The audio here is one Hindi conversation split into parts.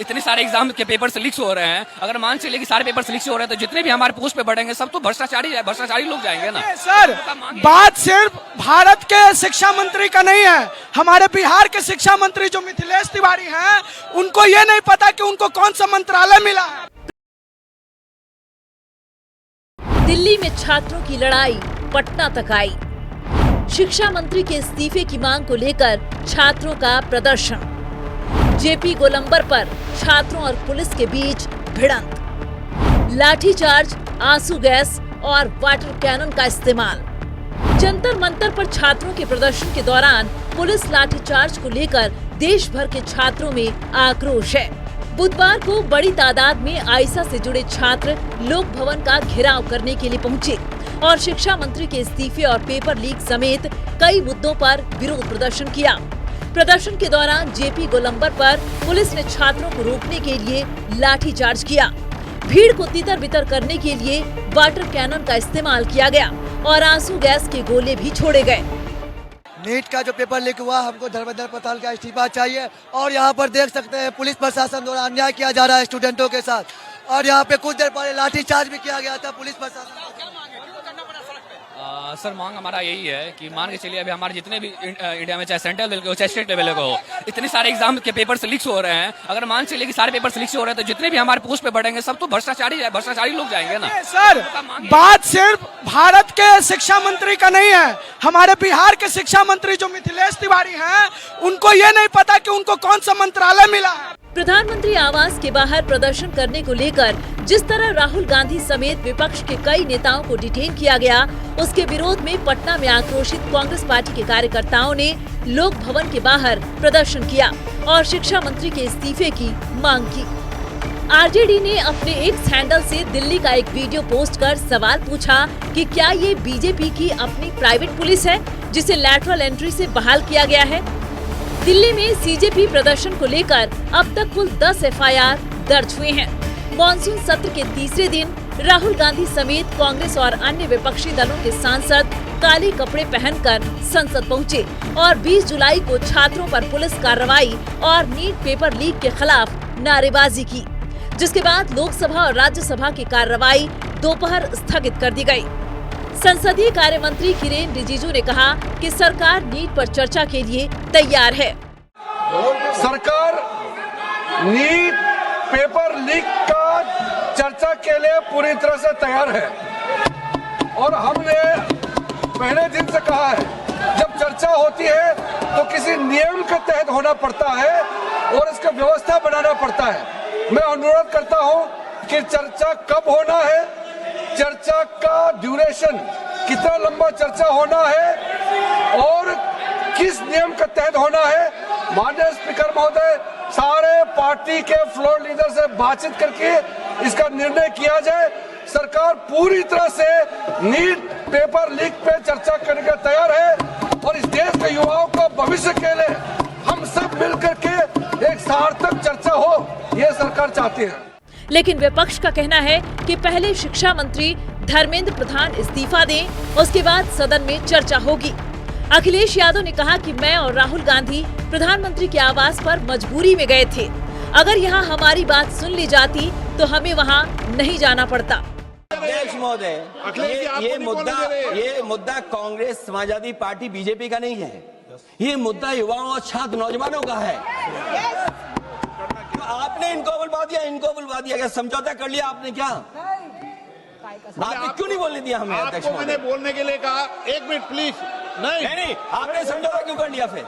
इतने सारे एग्जाम के पेपर से लीक हो रहे हैं। अगर मान चलिए कि सारे पेपर से लीक हो रहे हैं तो जितने भी हमारे पोस्ट पे बढ़ेंगे सब तो भ्रष्टाचारी लोग जाएंगे ना। सर, बात सिर्फ भारत के शिक्षा मंत्री का नहीं है, हमारे बिहार के शिक्षा मंत्री जो मिथिलेश तिवारी हैं, उनको ये नहीं पता कि उनको कौन सा मंत्रालय मिला है। दिल्ली में छात्रों की लड़ाई पटना तक आई। शिक्षा मंत्री के इस्तीफे की मांग को लेकर छात्रों का प्रदर्शन। जेपी गोलंबर पर छात्रों और पुलिस के बीच भिड़ंत, लाठीचार्ज, आंसू गैस और वाटर कैनन का इस्तेमाल। जंतर मंतर पर छात्रों के प्रदर्शन के दौरान पुलिस लाठीचार्ज को लेकर देश भर के छात्रों में आक्रोश है। बुधवार को बड़ी तादाद में आईसा से जुड़े छात्र लोक भवन का घेराव करने के लिए पहुंचे और शिक्षा मंत्री के इस्तीफे और पेपर लीक समेत कई मुद्दों पर विरोध प्रदर्शन किया। प्रदर्शन के दौरान जेपी गोलंबर पर पुलिस ने छात्रों को रोकने के लिए लाठीचार्ज किया। भीड़ को तितर बितर करने के लिए वाटर कैनन का इस्तेमाल किया गया और आंसू गैस के गोले भी छोड़े गए। नीट का जो पेपर लीक हुआ, हमको धर्मेंद्र प्रधान का इस्तीफा चाहिए। और यहाँ पर देख सकते हैं पुलिस प्रशासन द्वारा अन्याय किया जा रहा है स्टूडेंटों के साथ, और यहाँ पे कुछ देर पहले लाठीचार्ज भी किया गया था पुलिस प्रशासन। सर, मांग हमारा यही है कि मान के चलिए अभी हमारे जितने भी इंडिया में चाहे सेंट्रल लेवल के हो चाहे स्टेट लेवल के हो, इतने सारे एग्जाम के पेपर से लीक हो रहे हैं। अगर मान चलिए कि सारे पेपर से लीक हो रहे हैं तो जितने भी हमारे पोस्ट पे बढ़ेंगे सब तो भ्रष्टाचारी लोग जाएंगे ना। सर, बात सिर्फ भारत के शिक्षा मंत्री का नहीं है, हमारे बिहार के शिक्षा मंत्री जो मिथिलेश तिवारी हैं, उनको ये नहीं पता कि उनको कौन सा मंत्रालय मिला है। प्रधानमंत्री आवास के बाहर प्रदर्शन करने को लेकर जिस तरह राहुल गांधी समेत विपक्ष के कई नेताओं को डिटेन किया गया, उसके विरोध में पटना में आक्रोशित कांग्रेस पार्टी के कार्यकर्ताओं ने लोक भवन के बाहर प्रदर्शन किया और शिक्षा मंत्री के इस्तीफे की मांग की। आरजेडी ने अपने एक्स हैंडल से दिल्ली का एक वीडियो पोस्ट कर सवाल पूछा कि क्या ये बीजेपी की अपनी प्राइवेट पुलिस है जिसे लैटरल एंट्री से बहाल किया गया है। दिल्ली में सीजेपी प्रदर्शन को लेकर अब तक कुल 10 एफआईआर दर्ज हुए हैं। मॉनसून सत्र के तीसरे दिन राहुल गांधी समेत कांग्रेस और अन्य विपक्षी दलों के सांसद काले कपड़े पहनकर संसद पहुंचे और 20 जुलाई को छात्रों पर पुलिस कार्रवाई और नीट पेपर लीक के खिलाफ नारेबाजी की, जिसके बाद लोकसभा और राज्यसभा की कार्रवाई दोपहर स्थगित कर दी गयी। संसदीय कार्य मंत्री किरेन रिजिजू ने कहा कि सरकार नीट पर चर्चा के लिए तैयार है। सरकार नीट पेपर लीक का चर्चा के लिए पूरी तरह से तैयार है और हमने पहले दिन से कहा है, जब चर्चा होती है तो किसी नियम के तहत होना पड़ता है और इसका व्यवस्था बनाना पड़ता है। मैं अनुरोध करता हूं कि चर्चा कब होना है, चर्चा का ड्यूरेशन कितना लंबा चर्चा होना है और किस नियम के तहत होना है। माननीय स्पीकर महोदय, सारे पार्टी के फ्लोर लीडर से बातचीत करके इसका निर्णय किया जाए। सरकार पूरी तरह से नीट पेपर लीक पे चर्चा करने के तैयार है और इस देश के युवाओं को भविष्य के लिए हम सब मिलकर के एक सार्थक चर्चा हो, ये सरकार चाहती है। लेकिन विपक्ष का कहना है कि पहले शिक्षा मंत्री धर्मेंद्र प्रधान इस्तीफा दें, उसके बाद सदन में चर्चा होगी। अखिलेश यादव ने कहा कि मैं और राहुल गांधी प्रधानमंत्री के आवास पर मजबूरी में गए थे। अगर यहाँ हमारी बात सुन ली जाती तो हमें वहाँ नहीं जाना पड़ता। अध्यक्ष महोदय, ये मुद्दा कांग्रेस, समाजवादी पार्टी, बीजेपी का नहीं है। ये मुद्दा युवाओं और छात्र नौजवानों का है। आपने इनको बुलवा दिया, क्या समझौता कर लिया आपने? क्या आपने क्यों नहीं बोलने दिया हमें? अध्यक्ष, मैंने बोलने के लिए कहा, एक मिनट प्लीज। नहीं, आपने समझौता क्यों कर लिया फिर?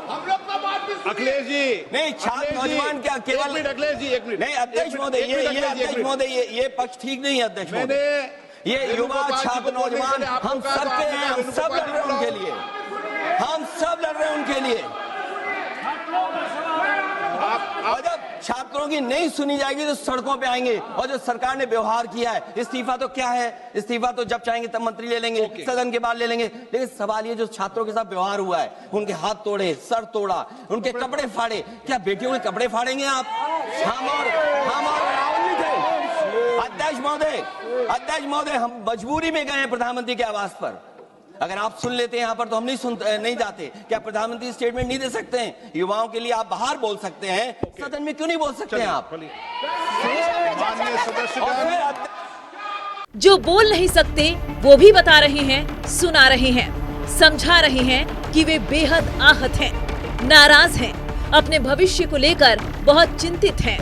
हम लोग का बात भी अखिलेश जी, नहीं, छात्र नौजवान क्या केवल? अखिलेश जी, एक मिनट। नहीं अध्यक्ष महोदय, ये पक्ष ठीक नहीं है अध्यक्ष महोदय। ये युवा, छात्र, नौजवान हम सब के हैं, हम सब लड़ रहे हैं उनके लिए, हम सब लड़ रहे हैं उनके लिए। जब छात्रों की नहीं सुनी जाएगी तो सड़कों पे आएंगे। और जो सरकार ने व्यवहार किया है, इस्तीफा तो क्या है, इस्तीफा तो जब चाहेंगे तब मंत्री ले लेंगे, सदन के बाद ले लेंगे। लेकिन सवाल ये, जो छात्रों के साथ व्यवहार हुआ है, उनके हाथ तोड़े, सर तोड़ा, उनके कपड़े फाड़े, क्या बेटियों के कपड़े फाड़ेंगे आप? हम और राहुल जी थे। अध्यक्ष महोदय, हम मजबूरी में गए हैं प्रधानमंत्री के आवास पर। अगर आप सुन लेते हैं यहाँ पर तो हम नहीं जाते। क्या प्रधानमंत्री स्टेटमेंट नहीं दे सकते हैं? युवाओं के लिए आप बाहर बोल सकते हैं, सदन में क्यों नहीं बोल सकते हैं आप? जो बोल नहीं सकते वो भी बता रहे हैं, सुना रहे हैं, समझा रहे हैं कि वे बेहद आहत हैं, नाराज हैं, अपने भविष्य को लेकर बहुत चिंतित हैं।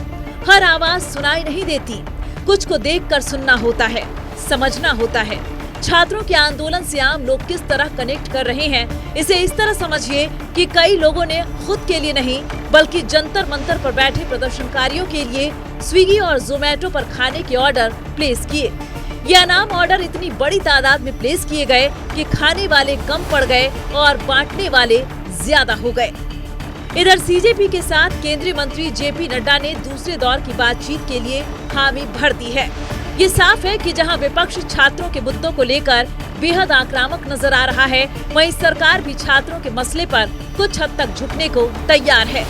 हर आवाज सुनाई नहीं देती, कुछ को देखकर सुनना होता है, समझना होता है। छात्रों के आंदोलन से आम लोग किस तरह कनेक्ट कर रहे हैं, इसे इस तरह समझिए कि कई लोगों ने खुद के लिए नहीं बल्कि जंतर मंतर पर बैठे प्रदर्शनकारियों के लिए स्विगी और जोमेटो पर खाने के ऑर्डर प्लेस किए। ये अनाम ऑर्डर इतनी बड़ी तादाद में प्लेस किए गए कि खाने वाले कम पड़ गए और बांटने वाले ज्यादा हो गए। इधर सीजेपी के साथ केंद्रीय मंत्री जेपी नड्डा ने दूसरे दौर की बातचीत के लिए हामी भर दी है। ये साफ है कि जहां विपक्ष छात्रों के मुद्दों को लेकर बेहद आक्रामक नजर आ रहा है, वहीं सरकार भी छात्रों के मसले पर कुछ हद तक झुकने को तैयार है।